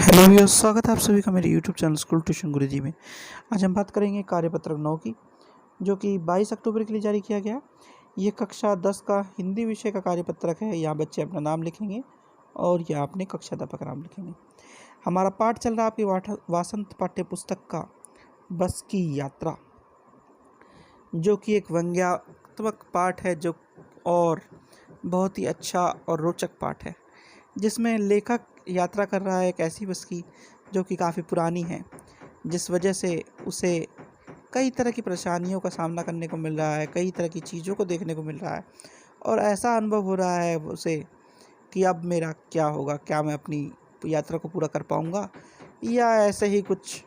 Hello viewers, स्वागत है आप सभी का मेरे यूट्यूब चैनल स्कूल ट्यूशन गुरुजी में। आज हम बात करेंगे कार्यपत्रक 9 की, जो कि 22 अक्टूबर के लिए जारी किया गया। ये कक्षा 10 का हिंदी विषय का कार्यपत्रक है। यहाँ बच्चे अपना नाम लिखेंगे और यहाँ अपने कक्षाध्यापक नाम लिखेंगे। हमारा पाठ चल रहा है आपकी वासंत पाठ्य पुस्तक का बस की यात्रा, जो कि एक व्यंग्यात्मक पाठ है जो और बहुत ही अच्छा और रोचक पाठ है, जिसमें लेखक यात्रा कर रहा है एक ऐसी बस की जो कि काफ़ी पुरानी है, जिस वजह से उसे कई तरह की परेशानियों का सामना करने को मिल रहा है, कई तरह की चीज़ों को देखने को मिल रहा है और ऐसा अनुभव हो रहा है उसे कि अब मेरा क्या होगा, क्या मैं अपनी यात्रा को पूरा कर पाऊँगा या ऐसे ही कुछ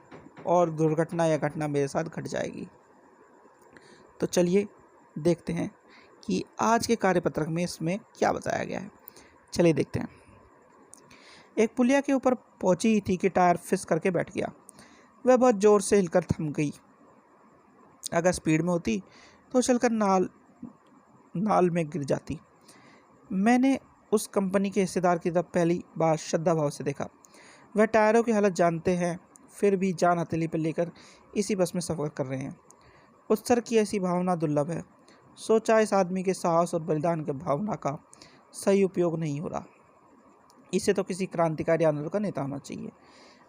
और दुर्घटना या घटना मेरे साथ घट जाएगी। तो चलिए देखते हैं कि आज के कार्यपत्रक में इसमें क्या बताया गया है। चलिए देखते हैं। एक पुलिया के ऊपर पहुंची ही थी कि टायर फिस करके बैठ गया। वह बहुत जोर से हिलकर थम गई। अगर स्पीड में होती तो चलकर नाल में गिर जाती। मैंने उस कंपनी के हिस्सेदार की तरफ पहली बार श्रद्धा भाव से देखा। वह टायरों की हालत जानते हैं, फिर भी जान हथेली पर लेकर इसी बस में सफ़र कर रहे हैं। उत्सर्ग की ऐसी भावना दुर्लभ है। सोचा इस आदमी के साहस और बलिदान की भावना का सही उपयोग नहीं हो रहा। इसे तो किसी क्रांतिकारी आंदोलन का नेता होना चाहिए।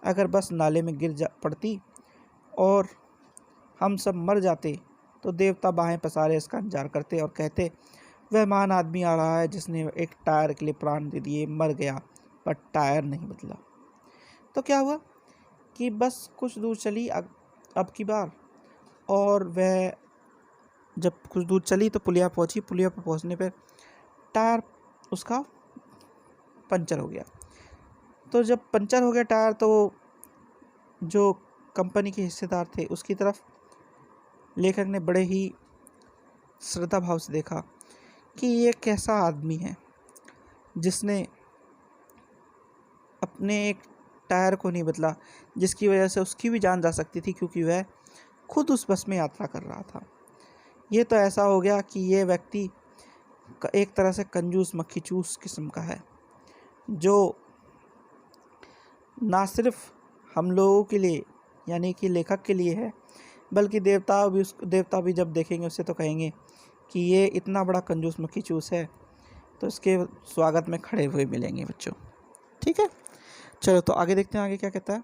अगर बस नाले में पड़ती और हम सब मर जाते तो देवता बाहें पसारे इसका इंतजार करते और कहते, वह महान आदमी आ रहा है जिसने एक टायर के लिए प्राण दे दिए, मर गया पर टायर नहीं बदला। तो क्या हुआ कि बस कुछ दूर चली अब की बार, और वह जब कुछ दूर चली तो पुलिया पहुंची। पुलिया पर पहुंचने पर टायर उसका पंचर हो गया। तो जब पंचर हो गया टायर, तो जो कंपनी के हिस्सेदार थे उसकी तरफ लेखक ने बड़े ही श्रद्धा भाव से देखा कि ये कैसा आदमी है जिसने अपने एक टायर को नहीं बदला, जिसकी वजह से उसकी भी जान जा सकती थी, क्योंकि वह खुद उस बस में यात्रा कर रहा था। ये तो ऐसा हो गया कि ये व्यक्ति एक तरह से कंजूस मक्खी चूस किस्म का है, जो ना सिर्फ हम लोगों के लिए यानी कि लेखक के लिए है, बल्कि देवता भी जब देखेंगे उससे तो कहेंगे कि ये इतना बड़ा कंजूस मक्खी चूस है, तो इसके स्वागत में खड़े हुए मिलेंगे बच्चों। ठीक है, चलो तो आगे देखते हैं आगे क्या कहता है।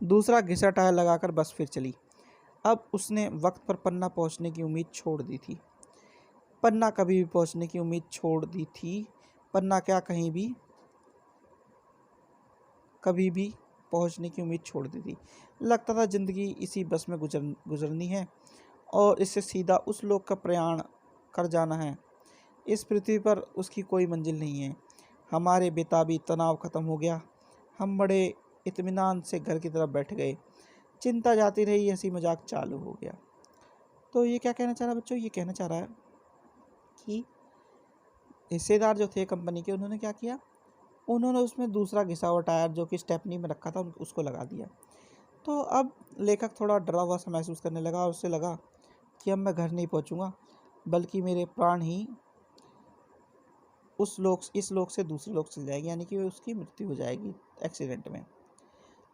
दूसरा घिसा टायर लगाकर बस फिर चली। अब उसने वक्त पर पन्ना पहुंचने की उम्मीद छोड़ दी थी। पन्ना कभी भी पहुंचने की उम्मीद छोड़ दी थी। पन्ना क्या कभी भी पहुंचने की उम्मीद छोड़ दी थी। लगता था जिंदगी इसी बस में गुजरनी है और इससे सीधा उस लोक का प्रयाण कर जाना है। इस पृथ्वी पर उसकी कोई मंजिल नहीं है। हमारे बेताबी तनाव खत्म हो गया। हम बड़े इत्मीनान से घर की तरफ बैठ गए। चिंता जाती रही, हंसी मजाक चालू हो गया। तो ये क्या कहना चाह रहा है बच्चों? ये कहना चाह रहा है कि हिस्सेदार जो थे कंपनी के, उन्होंने क्या किया, उन्होंने उसमें दूसरा घिसा हुआ टायर जो कि स्टेपनी में रखा था उसको लगा दिया। तो अब लेखक थोड़ा डरा हुआ सा महसूस करने लगा और उससे लगा कि अब मैं घर नहीं पहुंचूंगा, बल्कि मेरे प्राण ही इस लोक से दूसरे लोक चल जाएगी, यानी कि उसकी मृत्यु हो जाएगी एक्सीडेंट में।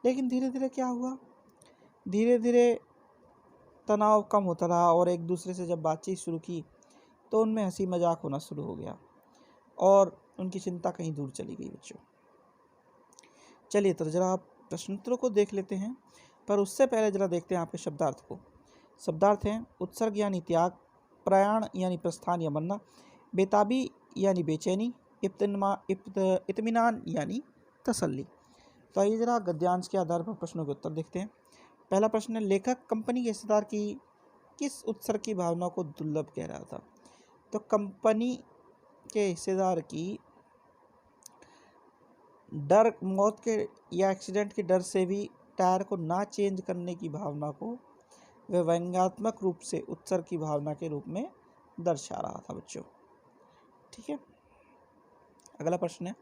लेकिन धीरे धीरे क्या हुआ, धीरे धीरे तनाव कम होता रहा और एक दूसरे से जब बातचीत शुरू की तो उनमें हंसी मजाक होना शुरू हो गया और उनकी चिंता कहीं दूर चली गई बच्चों। चलिए तो जरा आप प्रश्नोत्तरों को देख लेते हैं, पर उससे पहले जरा देखते हैं आपके शब्दार्थ को। शब्दार्थ हैं उत्सर्ग यानी त्याग, प्रयाण यानी प्रस्थान या मरना, बेताबी यानी बेचैनी, इत्मीनान यानी तसल्ली। तो आइए जरा गद्यांश के आधार पर प्रश्नों के उत्तर देखते हैं। पहला प्रश्न है, लेखक कंपनी के हिस्सेदार की किस उत्सर्ग की भावना को दुर्लभ कह रहा था? तो कंपनी के हिस्सेदार की डर, मौत के या एक्सीडेंट के डर से भी टायर को ना चेंज करने की भावना को वह व्यंग्यात्मक रूप से उत्सर्ग की भावना के रूप में दर्शा रहा था बच्चों। ठीक है, अगला प्रश्न है,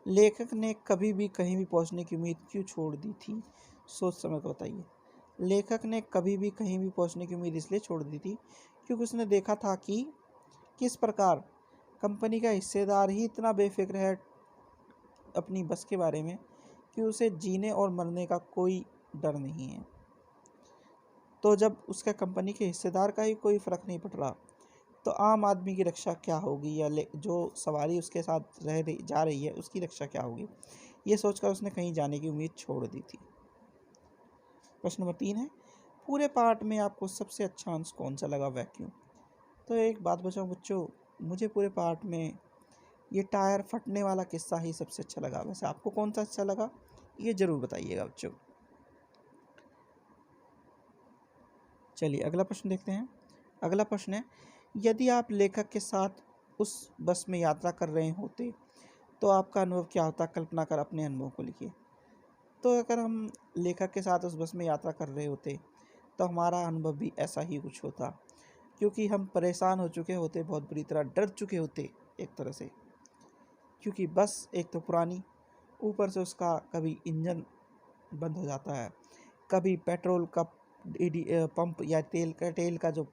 लेखक ने कभी भी कहीं भी पहुंचने की उम्मीद क्यों छोड़ दी थी? सोच समझ कर बताइए। लेखक ने कभी भी कहीं भी पहुंचने की उम्मीद इसलिए छोड़ दी थी क्योंकि उसने देखा था कि किस प्रकार कंपनी का हिस्सेदार ही इतना बेफिक्र है अपनी बस के बारे में कि उसे जीने और मरने का कोई डर नहीं है। तो जब उसका कंपनी के हिस्सेदार का ही कोई फ़र्क नहीं पड़ रहा, तो आम आदमी की रक्षा क्या होगी, या जो सवारी उसके साथ जा रही है उसकी रक्षा क्या होगी, ये सोचकर उसने कहीं जाने की उम्मीद छोड़ दी थी। प्रश्न नंबर 3 है, पूरे पार्ट में आपको सबसे अच्छा अंश कौन सा लगा? वैक्यूम। तो एक बात बताऊं बच्चों, मुझे पूरे पार्ट में ये टायर फटने वाला किस्सा ही सबसे अच्छा लगा। वैसे आपको कौन सा अच्छा लगा ये ज़रूर बताइएगा बच्चों। चलिए अगला प्रश्न देखते हैं। अगला प्रश्न है, यदि आप लेखक के साथ उस बस में यात्रा कर रहे होते तो आपका अनुभव क्या होता? कल्पना कर अपने अनुभव को लिखिए। तो अगर हम लेखक के साथ उस बस में यात्रा कर रहे होते तो हमारा अनुभव भी ऐसा ही कुछ होता, क्योंकि हम परेशान हो चुके होते, बहुत बुरी तरह डर चुके होते एक तरह से, क्योंकि बस एक तो पुरानी, ऊपर से उसका कभी इंजन बंद हो जाता है, कभी पेट्रोल का पंप या तेल का जो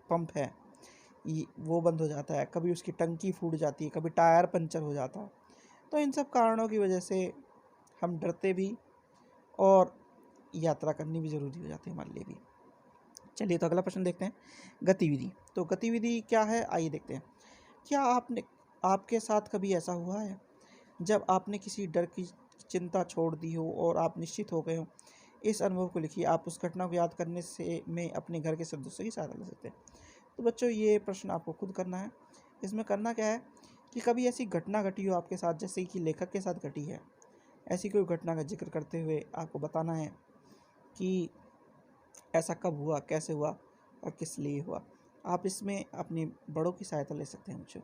पंप है वो बंद हो जाता है, कभी उसकी टंकी फूट जाती है, कभी टायर पंचर हो जाता है। तो इन सब कारणों की वजह से हम डरते भी और यात्रा करनी भी ज़रूरी हो जाती है हमारे लिए भी। चलिए तो अगला प्रश्न देखते हैं, गतिविधि। तो गतिविधि क्या है आइए देखते हैं। क्या आपके साथ कभी ऐसा हुआ है जब आपने किसी डर की चिंता छोड़ दी हो और आप निश्चित हो गए हो? इस अनुभव को लिखिए। आप उस घटना को याद करने से में अपने घर के सदस्यों की सहायता ले सकते हैं। तो बच्चों ये प्रश्न आपको खुद करना है। इसमें करना क्या है कि कभी ऐसी घटना घटी हो आपके साथ जैसे कि लेखक के साथ घटी है, ऐसी कोई घटना का जिक्र करते हुए आपको बताना है कि ऐसा कब हुआ, कैसे हुआ और किस लिए हुआ। आप इसमें अपने बड़ों की सहायता ले सकते हैं बच्चों।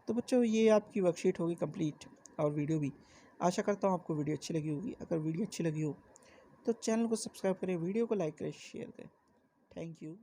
तो बच्चों ये आपकी वर्कशीट होगी कंप्लीट और वीडियो भी। आशा करता हूँ आपको वीडियो अच्छी लगी होगी। अगर वीडियो अच्छी लगी हो तो चैनल को सब्सक्राइब करें, वीडियो को लाइक करें, शेयर करें। Thank you.